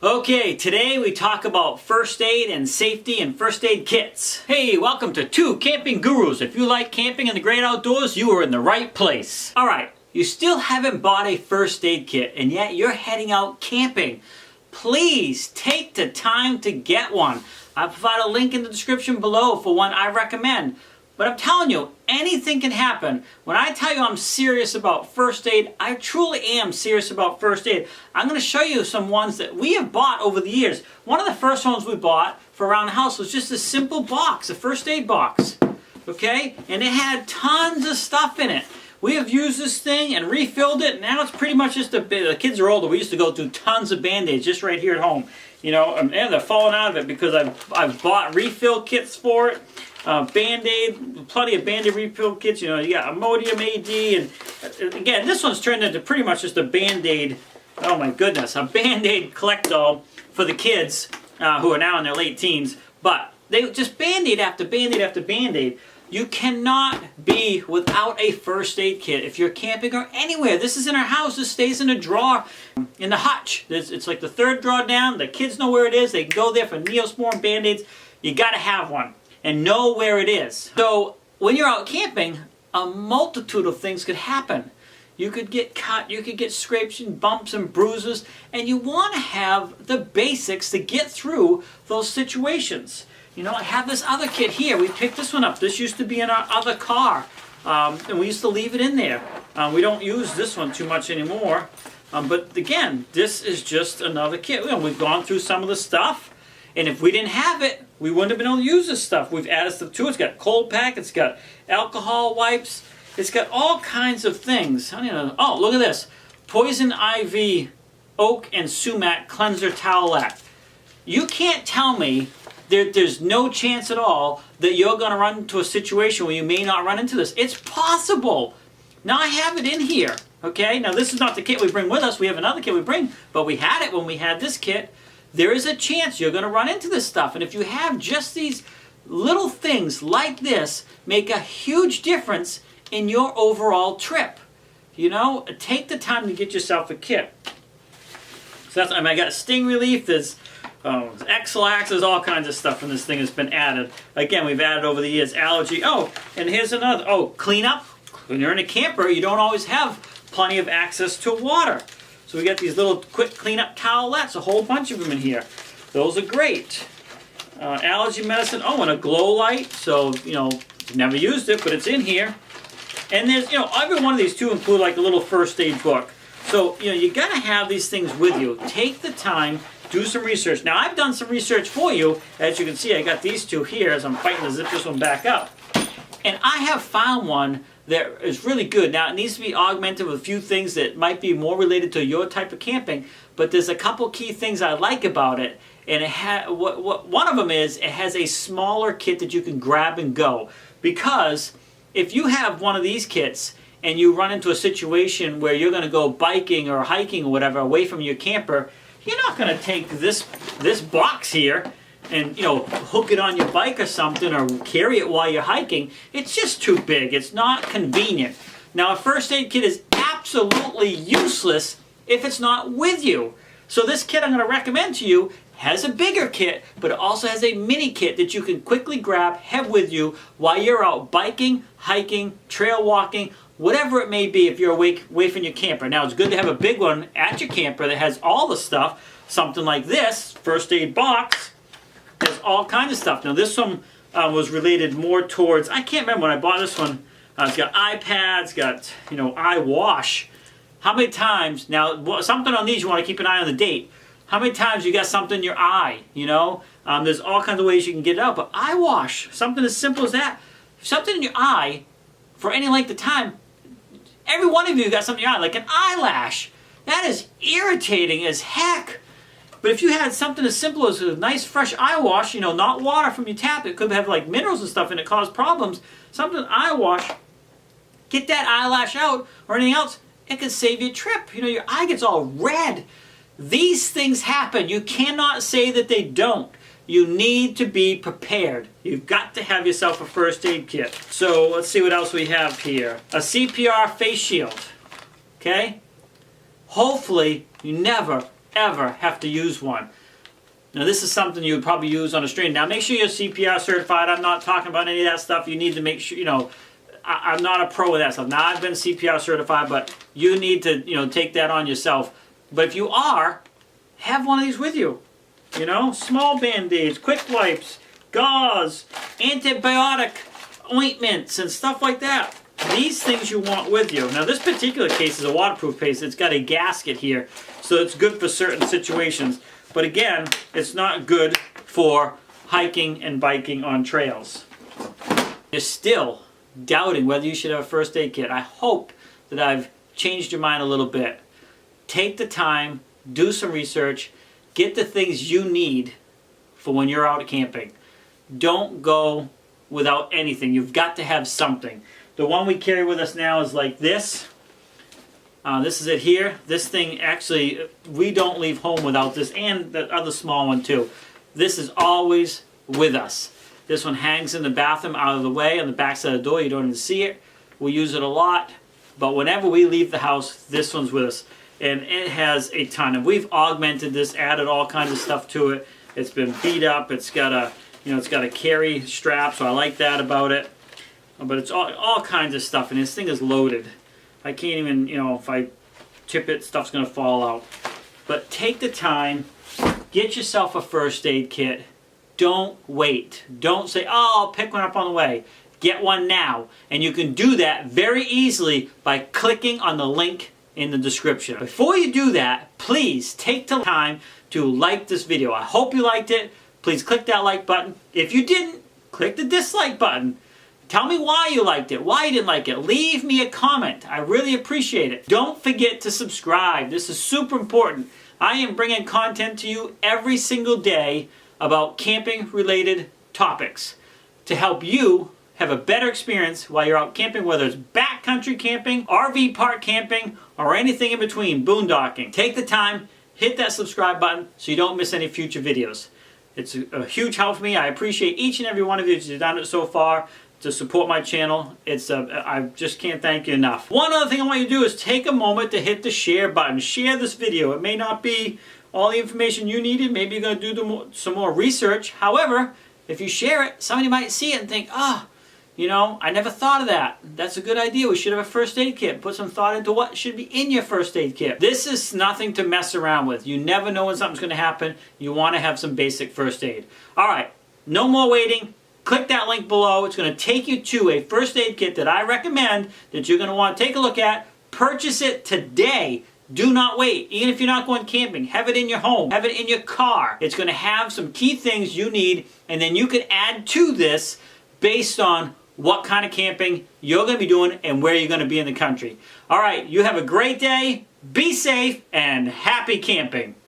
Okay, today we talk about first aid and safety and first aid kits. Hey, welcome to Two Camping Gurus. If you like camping in the great outdoors, you are in the right place. Alright, you still haven't bought a first aid kit and yet you're heading out camping. Please take the time to get one. I'll provide a link in the description below for one I recommend. But I'm telling you, anything can happen. When I tell you I'm serious about first aid, I truly am serious about first aid. I'm going to show you some ones that we have bought over the years. One of the first ones we bought for around the house was just a simple box, a first aid box. Okay? And it had tons of stuff in it. We have used this thing and refilled it, and now it's pretty much just the kids are older. We used to go through tons of Band-Aids just right here at home. You know, and they're falling out of it because I've bought refill kits for it. Band-Aid, plenty of Band-Aid refill kits. You know, you got Imodium AD, and again, this one's turned into pretty much just a Band-Aid. Oh my goodness, a Band-Aid collect-all for the kids who are now in their late teens. But they just Band-Aid after Band-Aid after Band-Aid. You cannot be without a first aid kit if you're camping or anywhere. This is in our house. This stays in a drawer in the hutch. It's like the third drawer down. The kids know where it is. They can go there for Neosporin Band-Aids. You got to have one and know where it is. So when you're out camping, a multitude of things could happen. You could get cut, you could get scrapes and bumps and bruises, and you want to have the basics to get through those situations. You know, I have this other kit here. We picked this one up. This used to be in our other car, and we used to leave it in there. We don't use this one too much anymore, but again, this is just another kit. You know, we've gone through some of the stuff, and if we didn't have it, we wouldn't have been able to use this stuff. We've added stuff to it. It's got cold pack. It's got alcohol wipes. It's got all kinds of things. I don't know. Oh, look at this. Poison Ivy Oak and Sumac Cleanser Towelette. You can't tell me there's no chance at all that you're going to run into a situation where you may not run into this. It's possible. Now I have it in here. Okay? Now this is not the kit we bring with us. We have another kit we bring, but we had it when we had this kit. There is a chance you're going to run into this stuff. And if you have just these little things like this, make a huge difference in your overall trip. You know, take the time to get yourself a kit. So that's, I got sting relief, there's X-Lax, there's all kinds of stuff in this thing that's been added. Again, we've added over the years allergy. Oh, and here's another. Oh, cleanup. When you're in a camper, you don't always have plenty of access to water. So we got these little quick cleanup towelettes, a whole bunch of them in here. Those are great. Allergy medicine. Oh, and a glow light. So, you know, never used it, but it's in here. And there's, you know, every one of these too include like a little first aid book. So, you know, you got to have these things with you. Take the time, do some research. Now, I've done some research for you. As you can see, I got these two here as I'm fighting to zip this one back up. And I have found one that is really good. Now, it needs to be augmented with a few things that might be more related to your type of camping. But there's a couple key things I like about it. And one of them is it has a smaller kit that you can grab and go. Because if you have one of these kits and you run into a situation where you're going to go biking or hiking or whatever away from your camper, you're not going to take this box here and, you know, hook it on your bike or something or carry it while you're hiking. It's just too big. It's not convenient. Now, a first aid kit is absolutely useless if it's not with you. So this kit I'm going to recommend to you has a bigger kit, but it also has a mini kit that you can quickly grab, have with you while you're out biking, hiking, trail walking, whatever it may be if you're away from your camper. Now, it's good to have a big one at your camper that has all the stuff. Something like this, first aid box, has all kinds of stuff. Now, this one was related more towards, I can't remember when I bought this one. It's got eye pads, got, you know, eye wash. How many times, now, something on these you want to keep an eye on the date. How many times you got something in your eye, you know? There's all kinds of ways you can get it out, but eye wash, something as simple as that. Something in your eye for any length of time, every one of you got something in your eye, like an eyelash. That is irritating as heck. But if you had something as simple as a nice fresh eye wash, you know, not water from your tap, it could have like minerals and stuff in it, cause problems. Something eye wash, get that eyelash out or anything else, it could save you a trip. You know, your eye gets all red. These things happen. You cannot say that they don't. You need to be prepared. You've got to have yourself a first aid kit. So let's see what else we have here. A CPR face shield. Okay? Hopefully you never, ever have to use one. Now this is something you would probably use on a strain. Now make sure you're CPR certified. I'm not talking about any of that stuff. You need to make sure, you know, I'm not a pro with that stuff. Now I've been CPR certified, but you need to, you know, take that on yourself. But if you are, have one of these with you. You know, small band-aids, quick wipes, gauze, antibiotic ointments, and stuff like that. These things you want with you. Now this particular case is a waterproof case. It's got a gasket here, so it's good for certain situations. But again, it's not good for hiking and biking on trails. You're still doubting whether you should have a first aid kit. I hope that I've changed your mind a little bit. Take the time, do some research, get the things you need for when you're out camping. Don't go without anything. You've got to have something. The one we carry with us now is like this. This is it here. This thing actually, we don't leave home without this, and the other small one too. This is always with us. This one hangs in the bathroom out of the way on the back side of the door. You don't even see it. We use it a lot, but whenever we leave the house, this one's with us. And it has a ton. And we've augmented this, added all kinds of stuff to it. It's been beat up. It's got a, you know, it's got a carry strap, so I like that about it. But it's all kinds of stuff, and this thing is loaded. I can't even, you know, if I tip it, stuff's going to fall out. But take the time, get yourself a first aid kit. Don't wait. Don't say, oh, I'll pick one up on the way. Get one now. And you can do that very easily by clicking on the link in the description. Before you do that, please take the time to like this video. I hope you liked it. Please click that like button. If you didn't, click the dislike button. Tell me why you liked it, why you didn't like it. Leave me a comment. I really appreciate it. Don't forget to subscribe. This is super important. I am bringing content to you every single day about camping related topics to help you have a better experience while you're out camping, whether it's backcountry camping, RV park camping, or anything in between, boondocking. Take the time, hit that subscribe button so you don't miss any future videos. It's a huge help for me. I appreciate each and every one of you who's done it so far to support my channel. I just can't thank you enough. One other thing I want you to do is take a moment to hit the share button. Share this video. It may not be all the information you needed. Maybe you're going to do some more research. However, if you share it, somebody might see it and think, ah, you know, I never thought of that. That's a good idea. We should have a first aid kit. Put some thought into what should be in your first aid kit. This is nothing to mess around with. You never know when something's going to happen. You want to have some basic first aid. All right, no more waiting. Click that link below. It's going to take you to a first aid kit that I recommend that you're going to want to take a look at. Purchase it today. Do not wait. Even if you're not going camping, have it in your home. Have it in your car. It's going to have some key things you need, and then you can add to this based on what kind of camping you're going to be doing and where you're going to be in the country. All right, you have a great day. Be safe and happy camping.